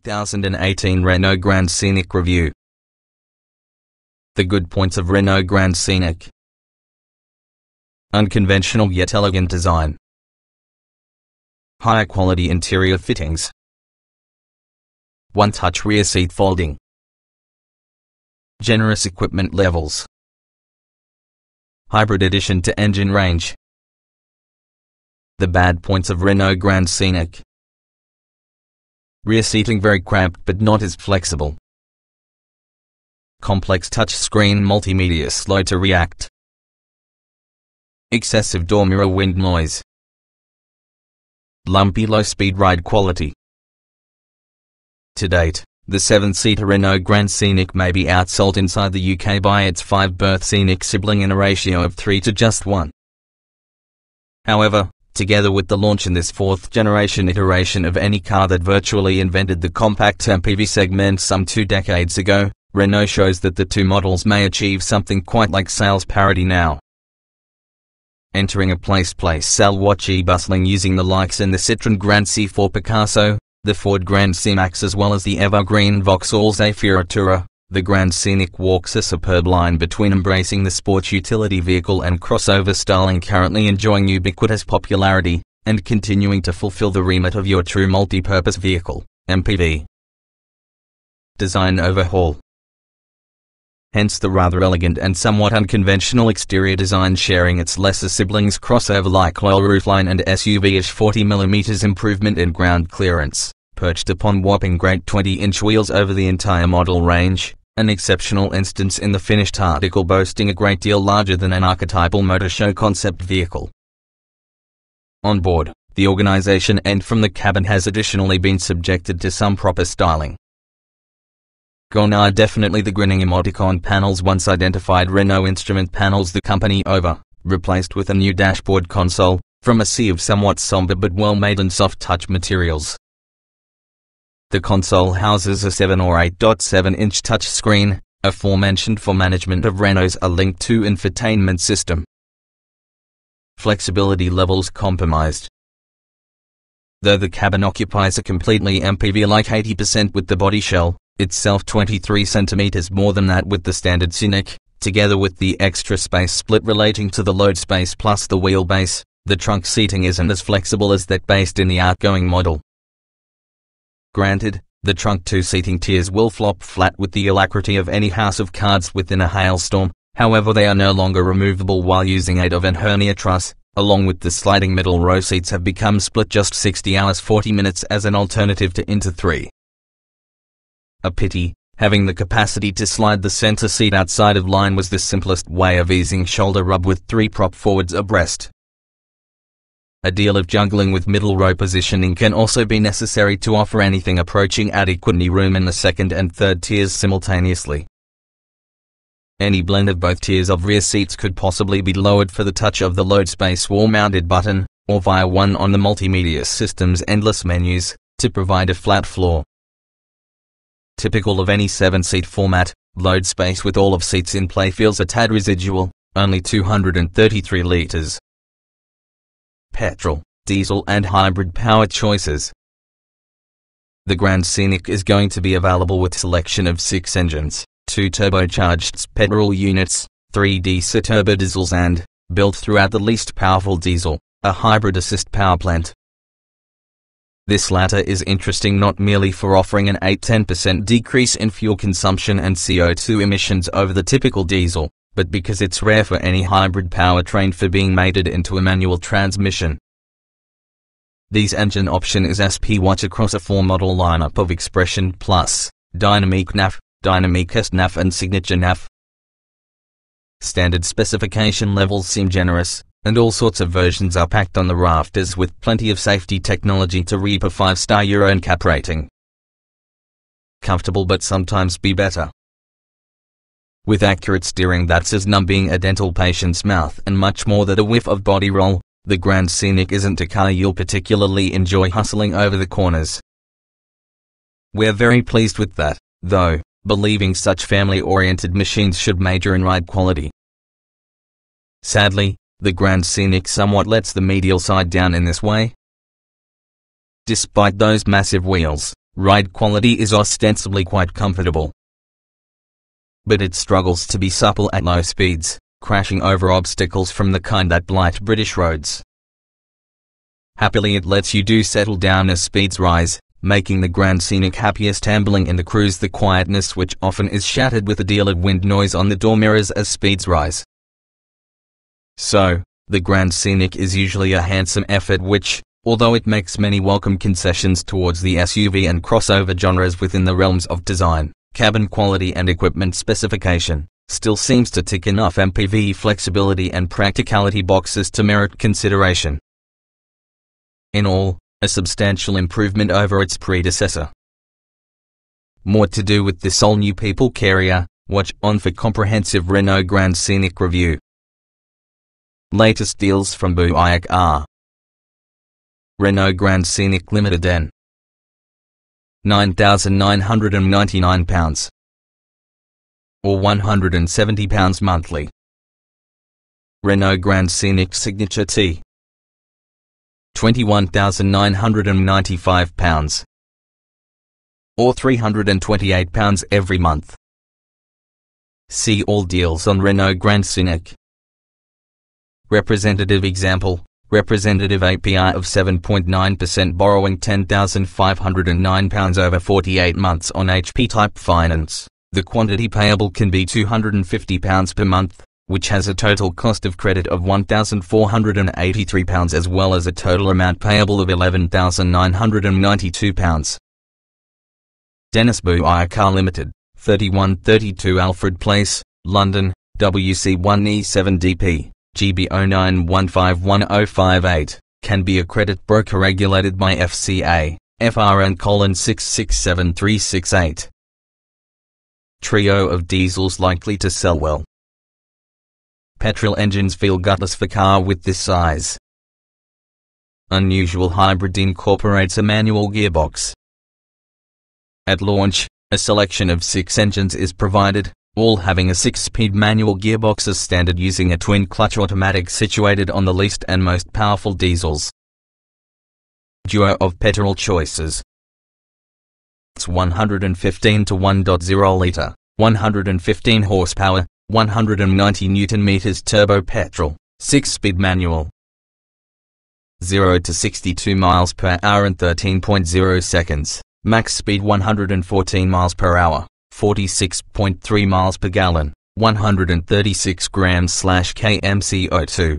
2018 Renault Grand Scénic review. The good points of Renault Grand Scénic. Unconventional yet elegant design. Higher quality interior fittings. One-touch rear seat folding. Generous equipment levels. Hybrid addition to engine range. The bad points of Renault Grand Scénic. Rear seating very cramped but not as flexible. Complex touchscreen multimedia slow to react. Excessive door mirror wind noise. Lumpy low-speed ride quality. To date, the 7-seater Renault Grand Scénic may be outsold inside the UK by its 5-berth Scenic sibling in a ratio of 3 to just 1. However, together with the launch in this 4th-generation iteration of any car that virtually invented the compact MPV segment some 2 decades ago, Renault shows that the two models may achieve something quite like sales parity now. Entering a place sell watchy bustling using the likes in the Citroën Grand C4 Picasso, the Ford Grand C-Max as well as the evergreen Vauxhall Zafira Tourer, the Grand Scénic walks a superb line between embracing the sports utility vehicle and crossover styling currently enjoying ubiquitous popularity, and continuing to fulfill the remit of your true multi-purpose vehicle, MPV. Design overhaul. Hence the rather elegant and somewhat unconventional exterior design sharing its lesser siblings crossover-like low roofline and SUV-ish 40mm improvement in ground clearance, perched upon whopping great 20-inch wheels over the entire model range, an exceptional instance in the finished article boasting a great deal larger than an archetypal motor show concept vehicle. On board, the organization end from the cabin has additionally been subjected to some proper styling. Gone are definitely the grinning emoticon panels once identified Renault instrument panels the company over, replaced with a new dashboard console, from a sea of somewhat somber but well-made and soft-touch materials. The console houses a 7 or 8.7-inch touchscreen, aforementioned for management of Renault's linked to infotainment system. Flexibility levels compromised. Though the cabin occupies a completely MPV-like 80% with the body shell, itself 23 cm more than that with the standard Scenic, together with the extra space split relating to the load space plus the wheelbase, the trunk seating isn't as flexible as that based in the outgoing model. Granted, the trunk 2-seating tiers will flop flat with the alacrity of any house of cards within a hailstorm, however they are no longer removable while using aid of an hernia truss, along with the sliding middle row seats have become split just 60 hours 40 minutes as an alternative to into 3. A pity, having the capacity to slide the center seat outside of line was the simplest way of easing shoulder rub with 3 prop forwards abreast. A deal of juggling with middle row positioning can also be necessary to offer anything approaching adequate knee room in the 2nd and 3rd tiers simultaneously. Any blend of both tiers of rear seats could possibly be lowered for the touch of the load space wall-mounted button, or via one on the multimedia system's endless menus, to provide a flat floor. Typical of any 7-seat format, load space with all of seats in play feels a tad residual, only 233 litres. Petrol, diesel and hybrid power choices. The Grand Scénic is going to be available with selection of 6 engines, 2 turbocharged petrol units, 3 diesel turbo diesels and, built throughout the least powerful diesel, a hybrid assist powerplant. This latter is interesting not merely for offering an 8–10% decrease in fuel consumption and CO2 emissions over the typical diesel, but because it's rare for any hybrid powertrain for being mated into a manual transmission. This engine option is SP-Watch across a 4-model lineup of Expression Plus, Dynamic NAF, Dynamic S-NAF and Signature NAF. Standard specification levels seem generous, and all sorts of versions are packed on the rafters with plenty of safety technology to reap a 5-star Euro NCAP rating. Comfortable but sometimes be better. With accurate steering that's as numbing a dental patient's mouth and much more than a whiff of body roll, the Grand Scénic isn't a car you'll particularly enjoy hustling over the corners. We're very pleased with that, though, believing such family-oriented machines should major in ride quality. Sadly, the Grand Scénic somewhat lets the medial side down in this way. Despite those massive wheels, ride quality is ostensibly quite comfortable. But it struggles to be supple at low speeds, crashing over obstacles from the kind that blight British roads. Happily it lets you do settle down as speeds rise, making the Grand Scénic happiest ambling in the cruise, the quietness which often is shattered with a deal of wind noise on the door mirrors as speeds rise. So, the Grand Scénic is usually a handsome effort which, although it makes many welcome concessions towards the SUV and crossover genres within the realms of design, cabin quality and equipment specification, still seems to tick enough MPV flexibility and practicality boxes to merit consideration. In all, a substantial improvement over its predecessor. More to do with this all new people carrier. Watch on for comprehensive Renault Grand Scénic review. Latest deals from Buick are: Renault Grand Scénic Limited N £9,999 or £170 monthly. Renault Grand Scénic Signature T £21,995 or £328 every month. See all deals on Renault Grand Scénic. Representative example: representative APR of 7.9%, borrowing £10,509 over 48 months on HP type finance. The quantity payable can be £250 per month, which has a total cost of credit of £1,483 as well as a total amount payable of £11,992. Dennis Buick Car Limited, 3132 Alfred Place, London, WC1E7DP, GB09151058, can be a credit broker regulated by FCA, FRN:667368. Trio of diesels likely to sell well. Petrol engines feel gutless for car with this size. Unusual hybrid incorporates a manual gearbox. At launch, a selection of 6 engines is provided, all having a 6-speed manual gearbox as standard, using a twin-clutch automatic situated on the least and most powerful diesels. Duo of petrol choices. It's 115 to 1.0 litre, 115 horsepower, 190 Nm turbo petrol, 6-speed manual. 0 to 62 miles per hour in 13.0 seconds, max speed 114 miles per hour, 46.3 miles per gallon, 136 grams/km CO2.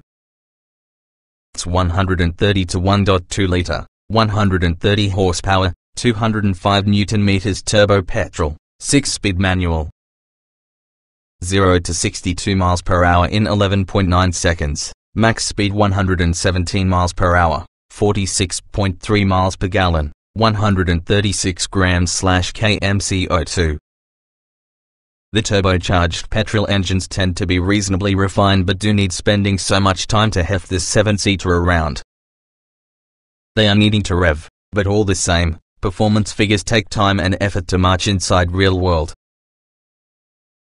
It's 130 to 1.2 litre, 130 horsepower, 205 Nm turbo petrol, 6-speed manual. 0 to 62 miles per hour in 11.9 seconds, max speed 117 miles per hour, 46.3 miles per gallon, 136 grams/km CO2. The turbocharged petrol engines tend to be reasonably refined but do need spending so much time to heft this 7-seater around. They are needing to rev, but all the same, performance figures take time and effort to match inside real world.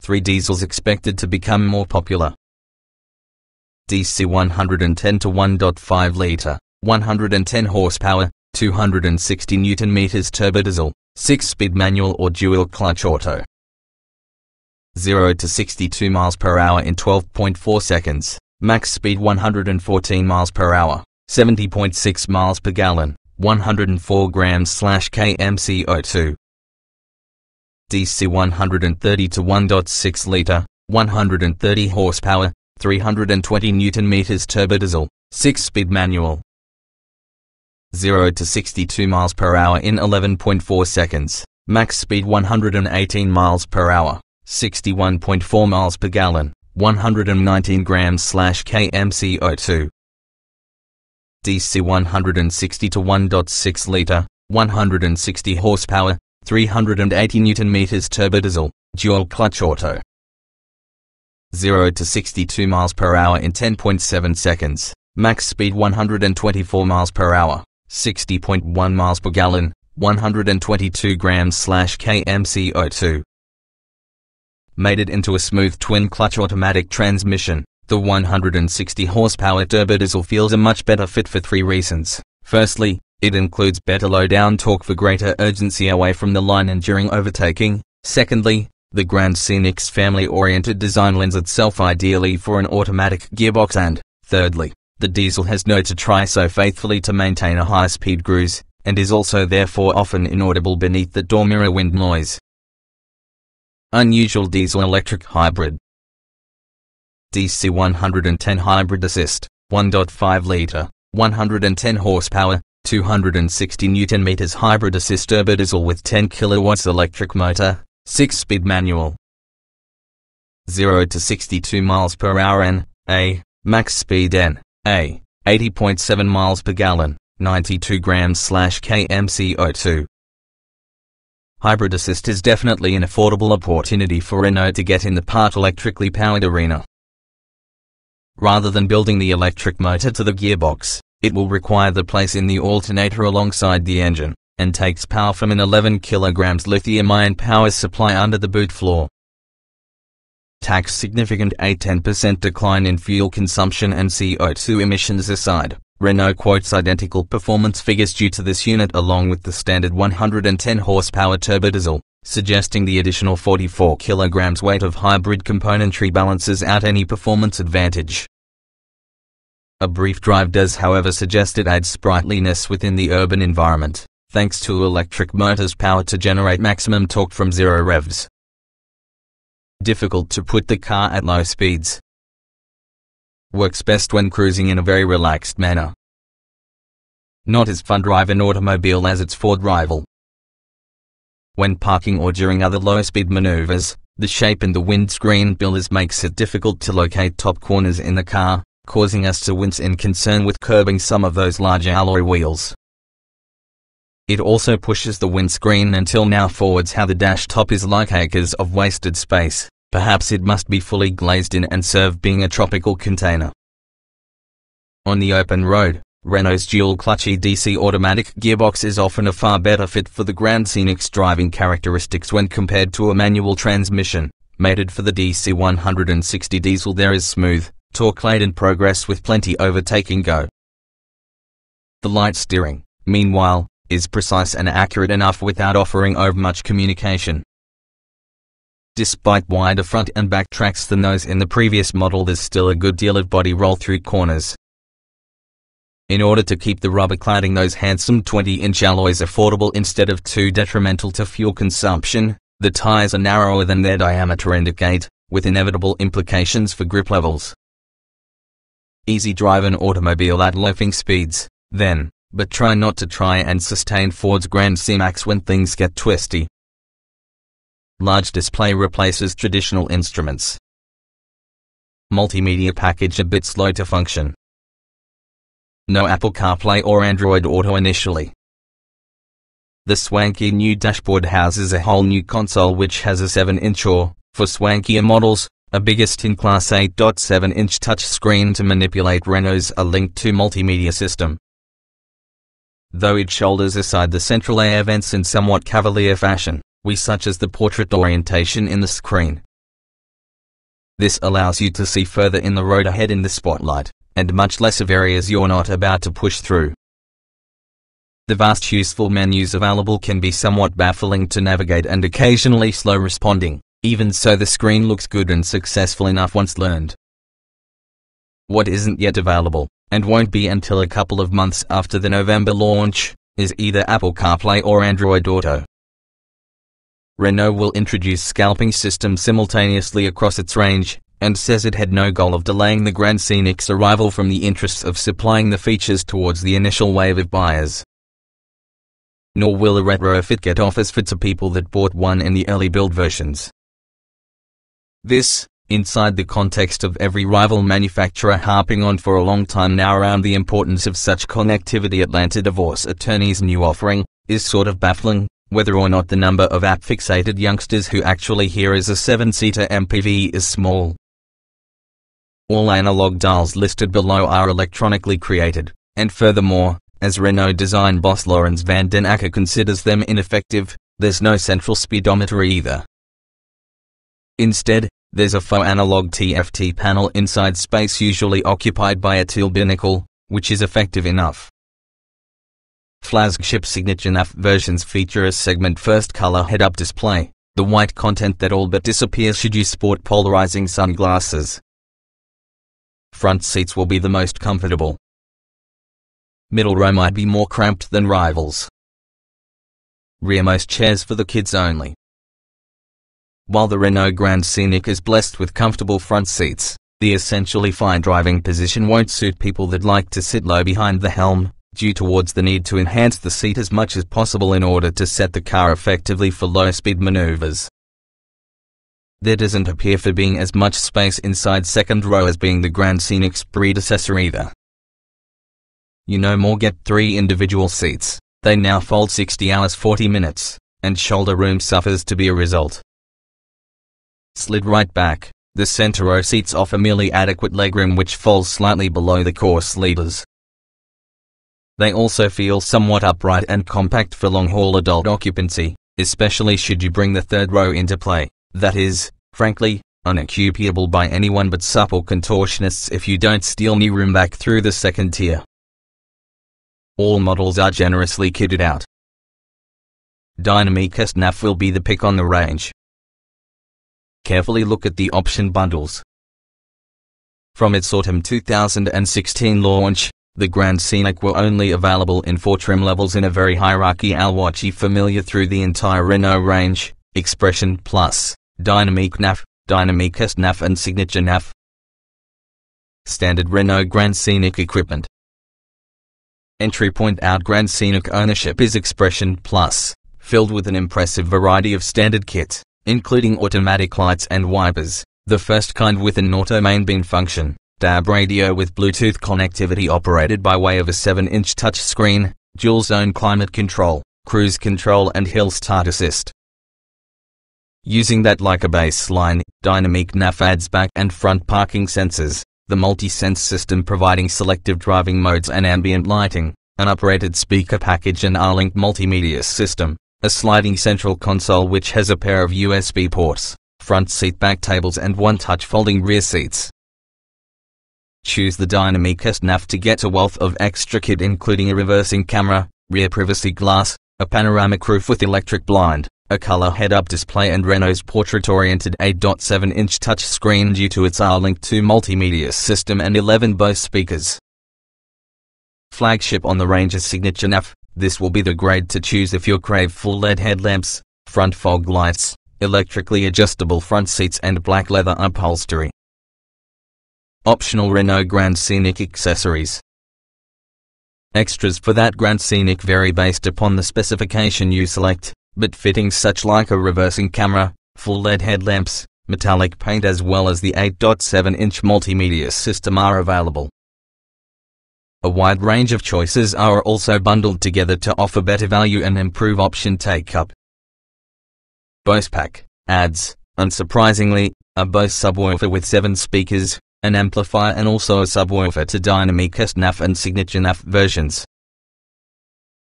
3 diesels expected to become more popular. DC 110 to 1.5 litre, 110 horsepower, 260 Nm turbo diesel, 6-speed manual or dual clutch auto. 0 to 62 miles per hour in 12.4 seconds, max speed 114 miles per hour, 70.6 miles per gallon, 104 grams/km CO2. DC 130 to 1.6 litre, 130 horsepower, 320 Nm turbo diesel, 6-speed manual. 0 to 62 miles per hour in 11.4 seconds, max speed 118 miles per hour, 61.4 miles per gallon, 119 grams/km CO2. DC 160 to 1.6 litre, 160 horsepower, 380 Nm turbo diesel, dual clutch auto. 0 to 62 miles per hour in 10.7 seconds, max speed 124 miles per hour, 60.1 miles per gallon, 122 grams/km CO2. Made it into a smooth twin-clutch automatic transmission. The 160 horsepower turbo diesel feels a much better fit for 3 reasons. Firstly, It includes better low-down torque for greater urgency away from the line and during overtaking. Secondly, the Grand Scenic's family-oriented design lends itself ideally for an automatic gearbox, and, thirdly, the diesel has known to try so faithfully to maintain a high-speed cruise, and is also therefore often inaudible beneath the door mirror wind noise. Unusual diesel-electric hybrid. DC 110 hybrid assist, 1.5 litre, 110 horsepower, 260 Nm hybrid assist turbo diesel with 10 kW electric motor, 6-speed manual. 0 to 62 miles per hour N.A. Max speed N.A. 80.7 miles per gallon, 92 grams/km CO2. Hybrid assist is definitely an affordable opportunity for Renault to get in the part electrically powered arena. Rather than building the electric motor to the gearbox, it will require the place in the alternator alongside the engine, and takes power from an 11 kg lithium-ion power supply under the boot floor. Tax significant a 10% decline in fuel consumption and CO2 emissions aside, Renault quotes identical performance figures due to this unit along with the standard 110 horsepower turbo diesel, suggesting the additional 44 kg weight of hybrid componentry balances out any performance advantage. A brief drive does however suggest it adds sprightliness within the urban environment, thanks to electric motors power to generate maximum torque from 0 revs. Difficult to put the car at low speeds. Works best when cruising in a very relaxed manner. Not as fun drive an automobile as its Ford rival. When parking or during other low-speed maneuvers, the shape and the windscreen builders makes it difficult to locate top corners in the car, causing us to wince in concern with curbing some of those large alloy wheels. It also pushes the windscreen until now forwards how the dash top is like acres of wasted space. Perhaps it must be fully glazed in and serve being a tropical container. On the open road, Renault's dual-clutch DC automatic gearbox is often a far better fit for the Grand Scenic's driving characteristics when compared to a manual transmission, mated for the DC 160 diesel. There is smooth, torque-laden progress with plenty overtaking go. The light steering, meanwhile, is precise and accurate enough without offering overmuch communication. Despite wider front and back tracks than those in the previous model, there's still a good deal of body roll through corners. In order to keep the rubber cladding those handsome 20-inch alloys affordable instead of too detrimental to fuel consumption, the tires are narrower than their diameter indicate, with inevitable implications for grip levels. Easy drive an automobile at loafing speeds, then, but try not to try and sustain Ford's Grand Scénic when things get twisty. Large display replaces traditional instruments. Multimedia package a bit slow to function. No Apple CarPlay or Android Auto initially. The swanky new dashboard houses a whole new console which has a 7-inch or, for swankier models, a biggest in class 8.7-inch touchscreen to manipulate Renault's linked to multimedia system. Though it shoulders aside the central air vents in somewhat cavalier fashion, such as the portrait orientation in the screen. This allows you to see further in the road ahead in the spotlight, and much less of areas you're not about to push through. The vast useful menus available can be somewhat baffling to navigate and occasionally slow responding, even so the screen looks good and successful enough once learned. What isn't yet available, and won't be until a couple of months after the November launch, is either Apple CarPlay or Android Auto. Renault will introduce scalping systems simultaneously across its range, and says it had no goal of delaying the Grand Scenic's arrival from the interests of supplying the features towards the initial wave of buyers. Nor will a retrofit get offers for to people that bought one in the early build versions. This, inside the context of every rival manufacturer harping on for a long time now around the importance of such connectivity. Atlanta divorce attorney's new offering, is sort of baffling, whether or not the number of app-fixated youngsters who actually hear as a 7-seater MPV is small. All analog dials listed below are electronically created, and furthermore, as Renault design boss Laurens van den Akker considers them ineffective, there's no central speedometer either. Instead, there's a faux analog TFT panel inside space usually occupied by a teal binnacle, which is effective enough. Flagship Signature NAF versions feature a segment-first color head-up display, the white content that all but disappears should you sport polarizing sunglasses. Front seats will be the most comfortable. Middle row might be more cramped than rivals. Rearmost chairs for the kids only. While the Renault Grand Scénic is blessed with comfortable front seats, the essentially fine driving position won't suit people that like to sit low behind the helm, due towards the need to enhance the seat as much as possible in order to set the car effectively for low-speed maneuvers. There doesn't appear for being as much space inside second row as being the Grand Scénic's predecessor either. You no more get 3 individual seats, they now fold 60 hours 40 minutes, and shoulder room suffers to be a result. Slid right back, the center row seats offer merely adequate legroom which falls slightly below the course leaders. They also feel somewhat upright and compact for long-haul adult occupancy, especially should you bring the third row into play. That is, frankly, unoccupiable by anyone but supple contortionists if you don't steal knee room back through the second tier. All models are generously kitted out. Dynamic SNAF will be the pick on the range. Carefully look at the option bundles. From its autumn 2016 launch, the Grand Scénic were only available in 4 trim levels in a very hierarchy familiar through the entire Renault range: Expression Plus, Dynamic NAF, Dynamic SNAF and Signature NAF. Standard Renault Grand Scénic equipment. Entry point out Grand Scénic ownership is Expression Plus, filled with an impressive variety of standard kit, including automatic lights and wipers, the first kind with an auto main bin function, DAB radio with Bluetooth connectivity operated by way of a 7-inch touchscreen, dual-zone climate control, cruise control and hill start assist. Using that like a baseline, Dynamic NAF adds back and front parking sensors, the multi-sense system providing selective driving modes and ambient lighting, an uprated speaker package and R-Link multimedia system, a sliding central console which has a pair of USB ports, front seat back tables and one-touch folding rear seats. Choose the Dynamic SNAF to get a wealth of extra kit including a reversing camera, rear privacy glass, a panoramic roof with electric blind, a color head-up display and Renault's portrait-oriented 8.7-inch touchscreen due to its R-Link 2 multimedia system and 11 Bose speakers. Flagship on the range is Signature NAF. This will be the grade to choose if you crave full LED headlamps, front fog lights, electrically adjustable front seats and black leather upholstery. Optional Renault Grand Scénic accessories. Extras for that Grand Scénic vary based upon the specification you select, but fittings such like a reversing camera, full LED headlamps, metallic paint as well as the 8.7-inch multimedia system are available. A wide range of choices are also bundled together to offer better value and improve option take-up. Bose Pack adds, unsurprisingly, a Bose subwoofer with 7 speakers, an amplifier and also a subwoofer to Dynamic SNAF and Signature NAF versions.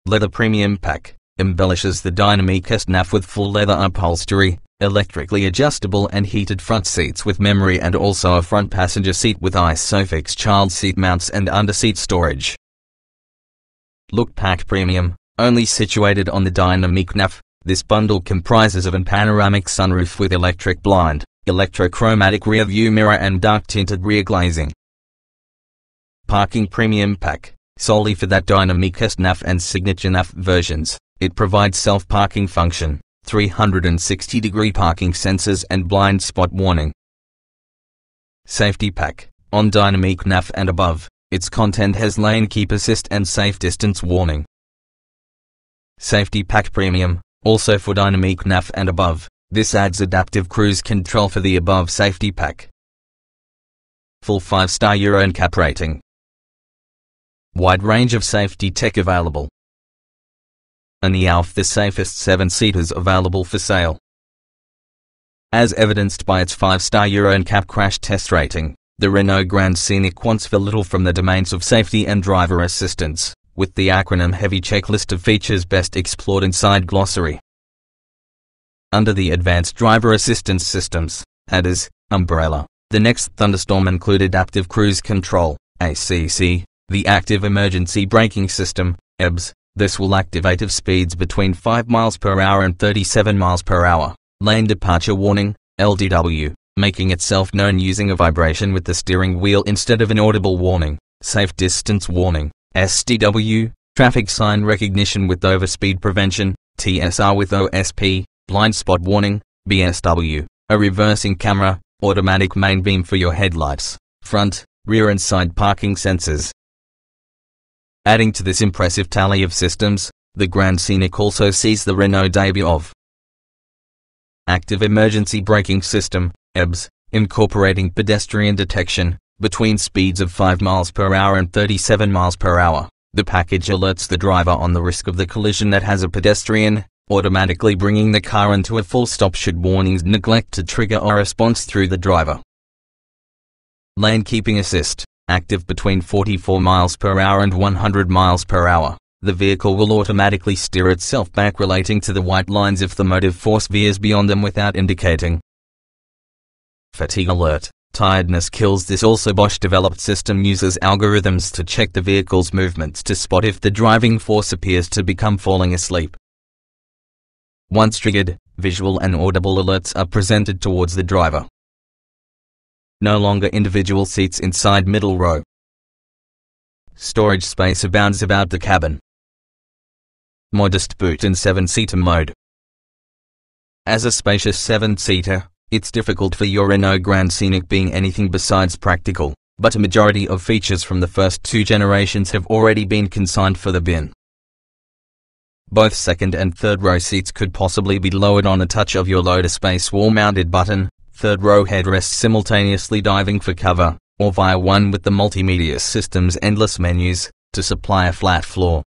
Leather Premium Pack embellishes the Dynamic SNAF with full leather upholstery, electrically adjustable and heated front seats with memory and also a front passenger seat with ISOFIX child seat mounts and underseat storage. Look Pack Premium, only situated on the Dynamic NAF. This bundle comprises of a panoramic sunroof with electric blind, electrochromatic rear view mirror and dark tinted rear glazing. Parking Premium Pack, solely for that Dynamic SNAF and Signature NAF versions. It provides self-parking function, 360-degree parking sensors and blind spot warning. Safety Pack, on Dynamic NAF and above, its content has lane keep assist and safe distance warning. Safety Pack Premium, also for Dynamic NAF and above, this adds adaptive cruise control for the above safety pack. Full 5-star Euro NCAP rating. Wide range of safety tech available. And the safest 7-seaters available for sale. As evidenced by its 5-star Euro NCAP crash test rating, the Renault Grand Scénic wants for little from the domains of safety and driver assistance, with the acronym heavy checklist of features best explored inside glossary. Under the Advanced Driver Assistance Systems, ADAS, umbrella, the next thunderstorm included Adaptive Cruise Control, ACC, the Active Emergency Braking System, EBS, This will activate at speeds between 5 miles per hour and 37 miles per hour. Lane departure warning, LDW, making itself known using a vibration with the steering wheel instead of an audible warning. Safe distance warning, SDW, traffic sign recognition with overspeed prevention, TSR with OSP, blind spot warning, BSW, a reversing camera, automatic main beam for your headlights, front, rear and side parking sensors. Adding to this impressive tally of systems, the Grand Scénic also sees the Renault debut of Active Emergency Braking System, EBS, incorporating pedestrian detection, between speeds of 5 miles per hour and 37 miles per hour. The package alerts the driver on the risk of the collision that has a pedestrian, automatically bringing the car into a full stop should warnings neglect to trigger a response through the driver. Lane Keeping Assist, active between 44 miles per hour and 100 miles per hour. The vehicle will automatically steer itself back relating to the white lines if the motive force veers beyond them without indicating. Fatigue Alert, tiredness kills. This also Bosch-developed system uses algorithms to check the vehicle's movements to spot if the driving force appears to become falling asleep. Once triggered, visual and audible alerts are presented towards the driver. No longer individual seats inside middle row. Storage space abounds about the cabin. Modest boot in 7-seater mode. As a spacious 7-seater, it's difficult for your Renault Grand Scénic being anything besides practical, but a majority of features from the first 2 generations have already been consigned for the bin. Both second and third row seats could possibly be lowered on a touch of your loader space wall-mounted button, third row headrests simultaneously diving for cover, or via one with the Multimedia system's endless menus, to supply a flat floor.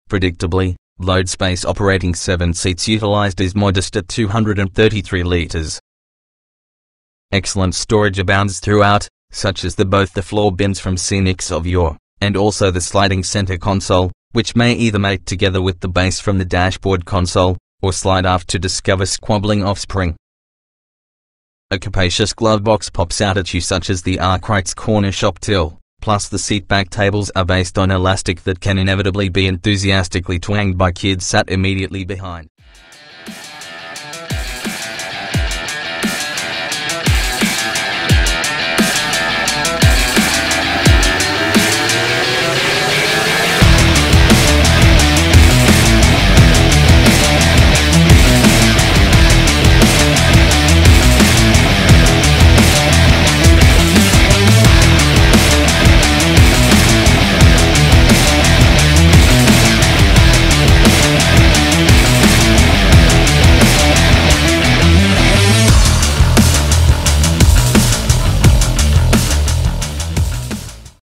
Predictably, load space operating 7 seats utilized is modest at 233 liters. Excellent storage abounds throughout, such as both the floor bins from Scenics of yore, and also the sliding center console, which may either mate together with the base from the dashboard console, or slide aft to discover squabbling offspring. A capacious glove box pops out at you, such as the Arkwright's corner shop till, plus the seatback tables are based on elastic that can inevitably be enthusiastically twanged by kids sat immediately behind.